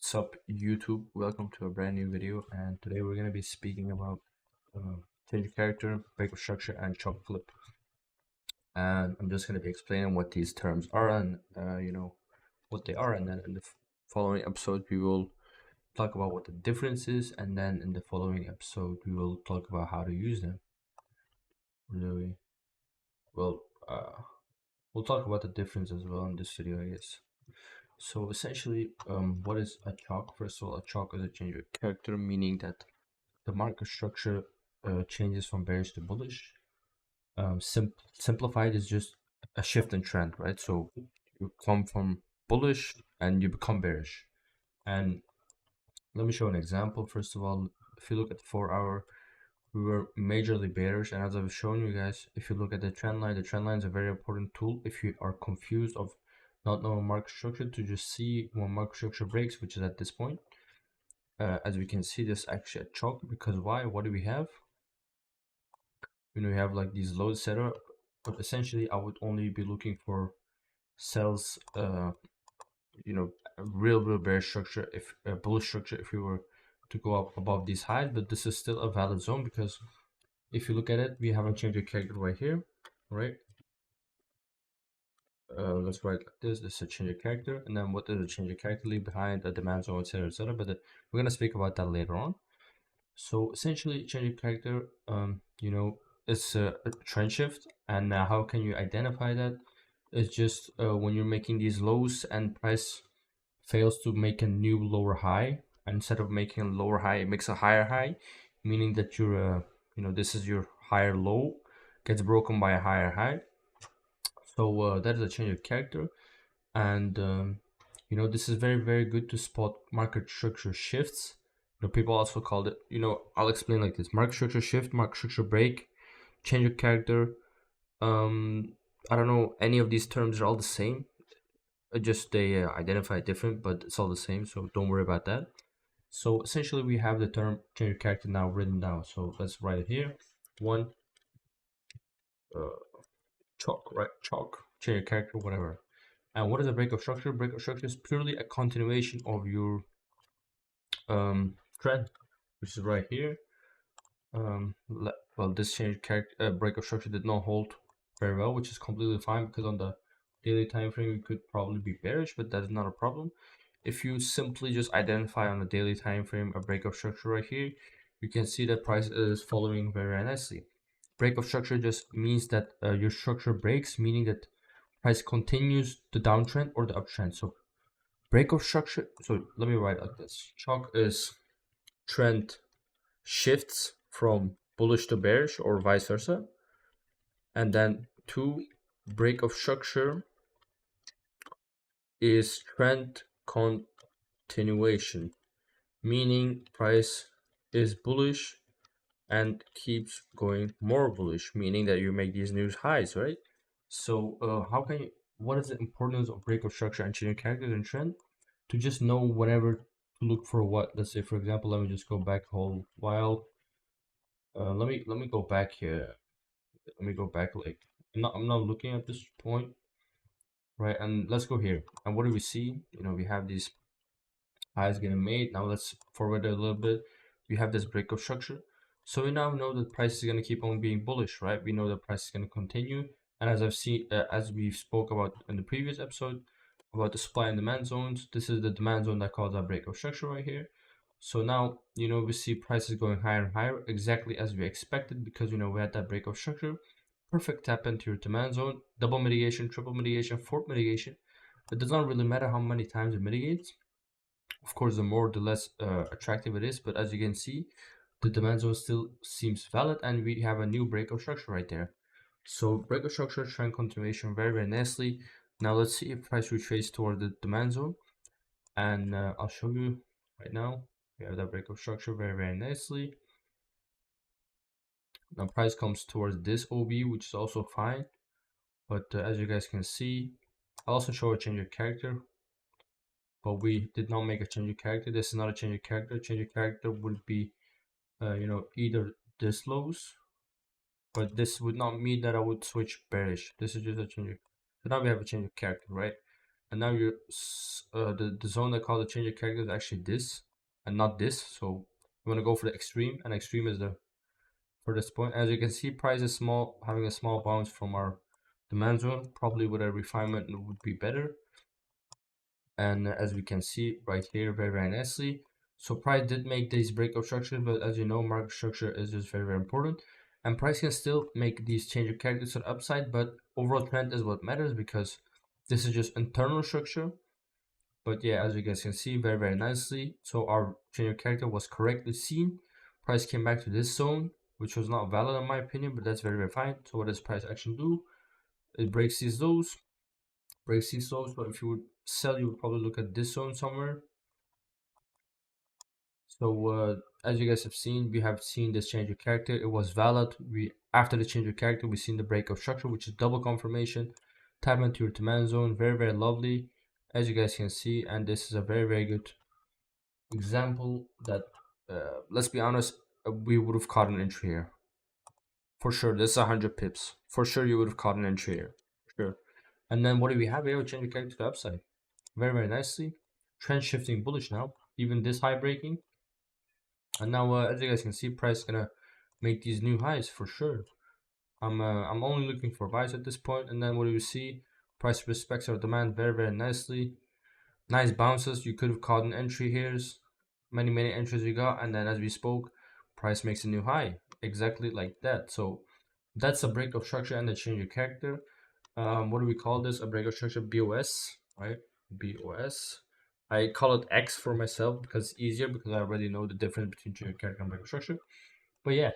What's up, YouTube? Welcome to a brand new video, and today we're going to be speaking about change of character, break of structure, and chalk flip. And I'm just going to be explaining what these terms are and what they are, and then in the following episode we will talk about what the difference is, and then in the following episode we will talk about how to use them. Really, well, we'll talk about the difference as well in this video, I guess. So essentially, what is a chalk? First of all, a chalk is a change of character, meaning that the market structure changes from bearish to bullish. Simplified is just a shift in trend, right? So you come from bullish and you become bearish. And let me show an example. First of all, if you look at the 4-hour, we were majorly bearish, and as I've shown you guys, if you look at the trend line is a very important tool if you are confused of not knowing market structure, to just see when market structure breaks, which is at this point. As we can see, this actually a chalk, because why? What do we have? We have like these loads set up, but essentially I would only be looking for sells, a real bearish structure, if bullish structure, if we were to go up above these highs. But this is still a valid zone, because if you look at it, we have a change of character right here, right? Let's write like this. This is a change of character, and then what does a change of character leave behind? A demand zone, etc., etc. But we're gonna speak about that later on. So essentially, change of character, it's a trend shift, and how can you identify that? It's just when you're making these lows and price fails to make a new lower high, and instead of making a lower high, it makes a higher high, meaning that you're, this is your higher low, gets broken by a higher high. So that is a change of character, and this is very good to spot market structure shifts. People also call it, I'll explain like this: market structure shift, market structure break, change of character. I don't know, any of these terms are all the same. Just they identify different, but it's all the same, so don't worry about that. So essentially we have the term change of character now written down, so let's write it here. One, chalk, right? Chalk, change of character, whatever. And what is a break of structure? Break of structure is purely a continuation of your trend, which is right here. Well, this change character break of structure did not hold very well, which is completely fine, because on the daily time frame we could probably be bearish, but that is not a problem. If you simply just identify on the daily time frame a break of structure right here, you can see that price is following very nicely. Break of structure just means that your structure breaks, meaning that price continues the downtrend or the uptrend. So break of structure, so let me write like this: chalk is trend shifts from bullish to bearish, or vice versa. And then 2, break of structure is trend continuation, meaning price is bullish and keeps going more bullish, meaning that you make these new highs, right? So what is the importance of break of structure and changing characters and trend? To just know whenever to look for what. Let's say, for example, let me just go back a whole while. Let me go back here. Let me go back, like, I'm not looking at this point, right? And let's go here, and what do we see? We have these highs getting made. Now let's forward it a little bit. We have this break of structure, so we now know that price is going to keep on being bullish, right? We know that price is going to continue, and as we spoke about in the previous episode about the supply and demand zones, this is the demand zone that caused our break of structure right here. So now, we see prices going higher and higher, exactly as we expected, because, we had that break of structure. Perfect tap into your demand zone, double mitigation, triple mitigation, fourth mitigation. It does not really matter how many times it mitigates. Of course, the more, the less attractive it is. But as you can see, the demand zone still seems valid, and we have a new break of structure right there. So break of structure, trend continuation, very nicely. Now let's see if price retraces toward the demand zone, and I'll show you right now. We have that break of structure very nicely. Now price comes towards this OB, which is also fine, but as you guys can see, I'll also show a change of character, but we did not make a change of character. This is not a change of character. Change of character would be either this lows, but this would not mean that I would switch bearish. This is just a change of, so now we have a change of character, right? and now the zone that called the change of character is actually this and not this. So we want to go for the extreme, and extreme is the furthest point. As you can see, price is small, having a small bounce from our demand zone. Probably with a refinement it would be better. And as we can see right here, very nicely. So price did make these breakout structures, but as you know, market structure is just very important. And price can still make these change of characters to the upside, but overall trend is what matters, because this is just internal structure. But yeah, as you guys can see, very nicely. So our change of character was correctly seen. Price came back to this zone, which was not valid in my opinion, but that's very fine. So what does price action do? It breaks these lows, breaks these lows. But if you would sell, you would probably look at this zone somewhere. So as you guys have seen, we have seen this change of character. It was valid. We after the change of character, we seen the break of structure, which is double confirmation. Tap into your demand zone. Very lovely, as you guys can see. And this is a very good example that let's be honest, we would have caught an entry here for sure. This is 100 pips for sure. You would have caught an entry here for sure. And then what do we have here? We change the character to the upside very nicely. Trend shifting bullish now, even this high breaking. And now as you guys can see, price gonna make these new highs for sure. I'm only looking for buys at this point. And then what do you see? Price respects our demand very nicely. Nice bounces. You could have caught an entry here. Many entries we got, and then as we spoke, price makes a new high exactly like that. So that's a break of structure and a change of character. What do we call this? A break of structure, BOS, right? BOS. I call it X for myself because it's easier, because I already know the difference between change of character and break of structure. But yeah,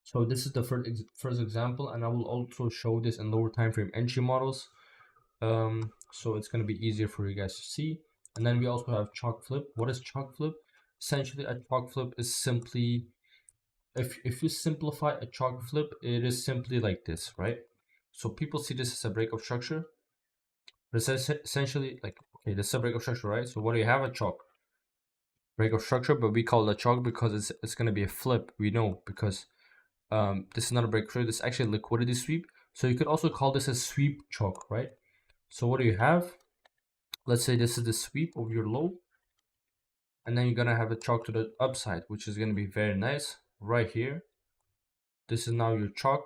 so this is the first example, and I will also show this in lower time frame entry models. So it's going to be easier for you guys to see. And then we also have CHoCH flip. What is CHoCH flip? Essentially, a CHoCH flip is simply, if you simplify a CHoCH flip, it is simply like this, right? So people see this as a break of structure, but it's essentially like, okay, this is a break of structure, right? So what do you have? A CHoCH break of structure, but we call it a CHoCH because it's going to be a flip. We know, because this is not a break of structure. This is actually a liquidity sweep. So you could also call this a sweep CHoCH, right? So what do you have? Let's say this is the sweep of your low, and then you're gonna have a CHoCH to the upside, which is gonna be very nice right here. This is now your CHoCH.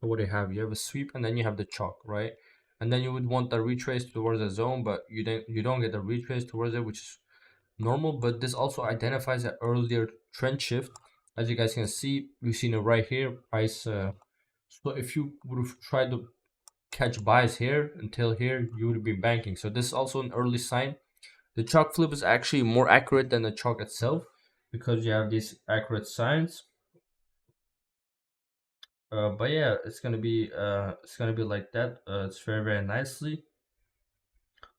So what do you have? You have a sweep, and then you have the CHoCH, right? And then you would want a retrace towards the zone, but you don't get a retrace towards it, which is normal. But this also identifies an earlier trend shift. As you guys can see, we've seen it right here. Price. So if you would have tried to catch buys here until here, you would have been banking. So this is also an early sign. The CHoCH flip is actually more accurate than the CHoCH itself, because you have these accurate signs. But yeah, it's gonna be like that. It's very nicely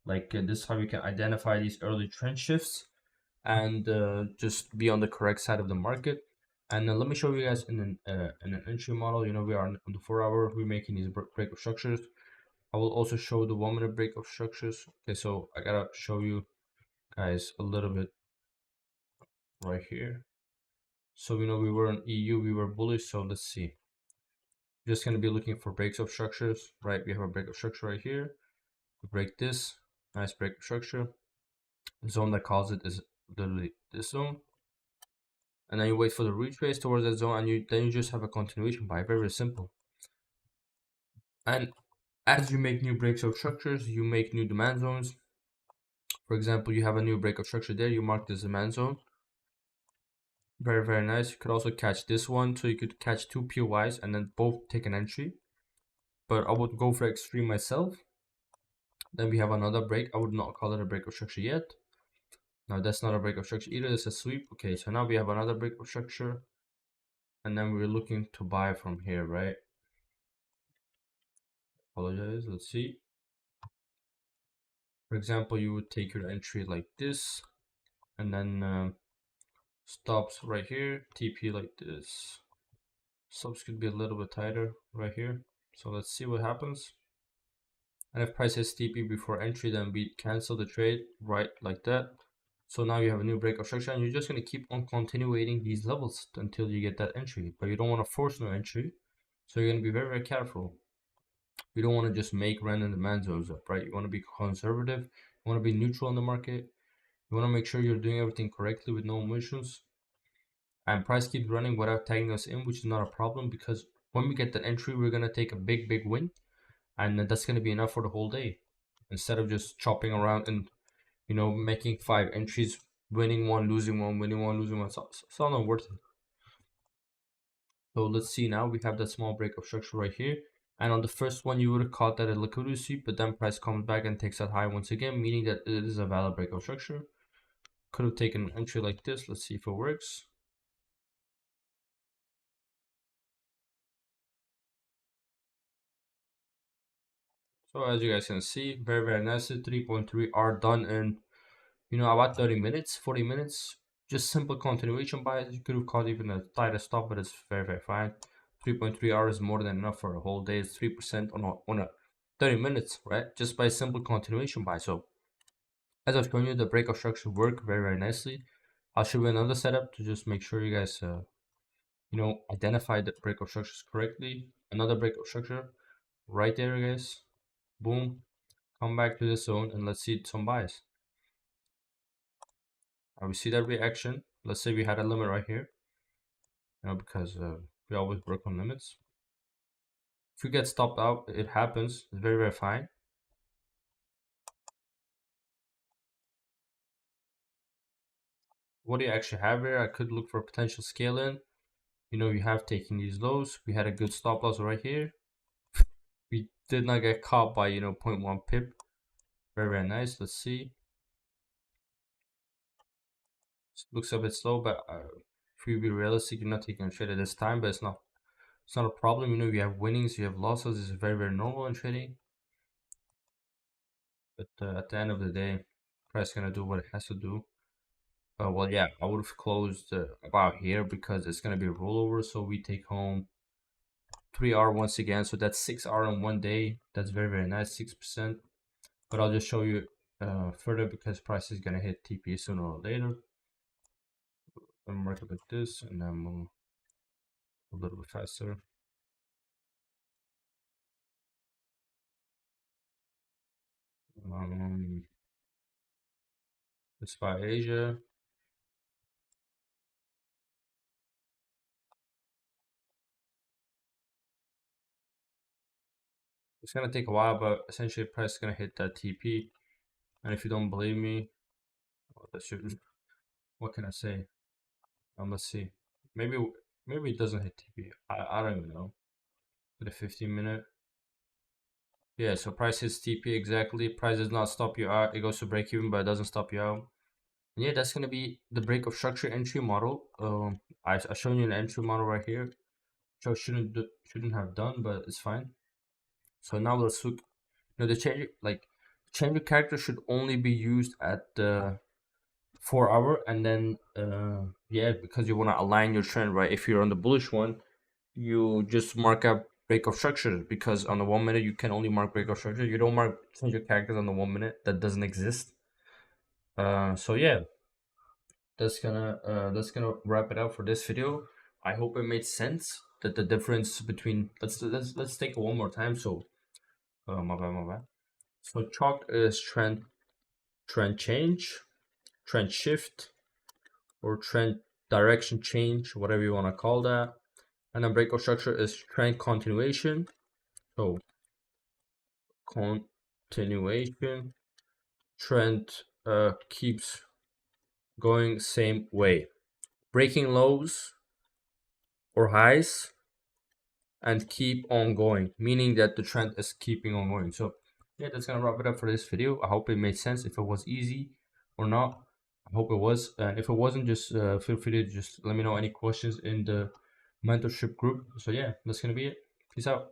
like this is how you can identify these early trend shifts and just be on the correct side of the market. And let me show you guys in an entry model. You know, we are on the 4 hour. We're making these break of structures. I will also show the 1 minute break of structures. Okay, so I gotta show you guys a little bit right here. So we know we were on EU, we were bullish. So let's see. Just going to be looking for breaks of structures, right? We have a break of structure right here. We break this, nice break of structure. The zone that calls it is literally this zone. And then you wait for the retrace towards that zone, and then you just have a continuation buy. Very simple. And as you make new breaks of structures, you make new demand zones. For example, you have a new break of structure there. You mark this demand zone. Very nice. You could also catch this one, so you could catch two POIs and then both take an entry. But I would go for extreme myself. Then we have another break. I would not call it a break of structure yet. Now that's not a break of structure either. It's a sweep. Okay, so now we have another break of structure, and then we're looking to buy from here, right? Apologize. Let's see. For example, you would take your entry like this, and then stops right here. TP like this. Stops could be a little bit tighter right here. So let's see what happens. And if price hits TP before entry, then we cancel the trade right like that. So now you have a new break of structure, and you're just going to keep on continuating these levels until you get that entry. But you don't want to force no entry, so you're going to be very careful. You don't want to just make random demand zones up, right? You want to be conservative. You want to be neutral in the market. You want to make sure you're doing everything correctly with no emotions. And price keeps running without tagging us in, which is not a problem because when we get that entry, we're gonna take a big win, and that's gonna be enough for the whole day. Instead of just chopping around and making 5 entries, winning one, losing one, winning one, losing one. It's all not worth it. So let's see now. We have that small breakup structure right here. And on the first one, you would have caught that at liquidity sweep, but then price comes back and takes that high once again, meaning that it is a valid breakup structure. Could have taken an entry like this. Let's see if it works. So as you guys can see, very nicely, 3.3 are done in about 30 minutes, 40 minutes. Just simple continuation buys. You could have caught even a tighter stop, but it's very fine. 3.3 hours is more than enough for a whole day. It's 3% on a 30 minutes, right? Just by simple continuation buy. So as I've shown you, the breakout structure work very nicely. I'll show you another setup to just make sure you guys identify the breakout structures correctly. Another breakout structure right there, guys. Boom. Come back to this zone and let's see some buys. We see that reaction. Let's say we had a limit right here, because we always work on limits. If you get stopped out, it happens. It's very fine. What do you actually have here? I could look for potential scale in. You have taken these lows. We had a good stop loss right here. We did not get caught by 0.1 pip. Very nice. Let's see. Looks a bit slow, but if you be realistic, you're not taking a trade at this time. But it's not a problem. You have winnings, you have losses. It's very normal in trading. But at the end of the day, price gonna do what it has to do. Well, yeah, I would have closed about here because it's gonna be a rollover. So we take home 3R once again. So that's 6R in one day. That's very nice, 6%. But I'll just show you further because price is gonna hit TP sooner or later. I'm gonna mark it like this, and then move a little bit faster. It's by Asia. It's gonna take a while, but essentially price is gonna hit that TP. And if you don't believe me, well, what can I say? Let's see. Maybe it doesn't hit TP. I don't even know. For the 15-minute. Yeah, so price hits TP exactly. Price does not stop you out. It goes to break even, but it doesn't stop you out. And yeah, that's gonna be the break of structure entry model. I shown you an entry model right here, which I shouldn't have done, but it's fine. So now let's look. The change of character should only be used at the 4 hour, and then yeah, because you want to align your trend, right? If you're on the bullish one, you just mark up breakout structure, because on the 1 minute you can only mark breakout structure. You don't mark change your characters on the 1 minute. That doesn't exist. So yeah, that's gonna wrap it up for this video. I hope it made sense, that the difference between, let's take it one more time. So my bad. So CHoCH is trend change, trend shift, or trend direction change, whatever you want to call that. And then breakout structure is trend continuation. So continuation, trend keeps going same way, breaking lows or highs and keep on going, meaning that the trend is keeping on going. So yeah, that's gonna wrap it up for this video. I hope it made sense. If it was easy or not, I hope it was. And if it wasn't, just feel free to just let me know any questions in the mentorship group. So yeah, that's gonna be it. Peace out.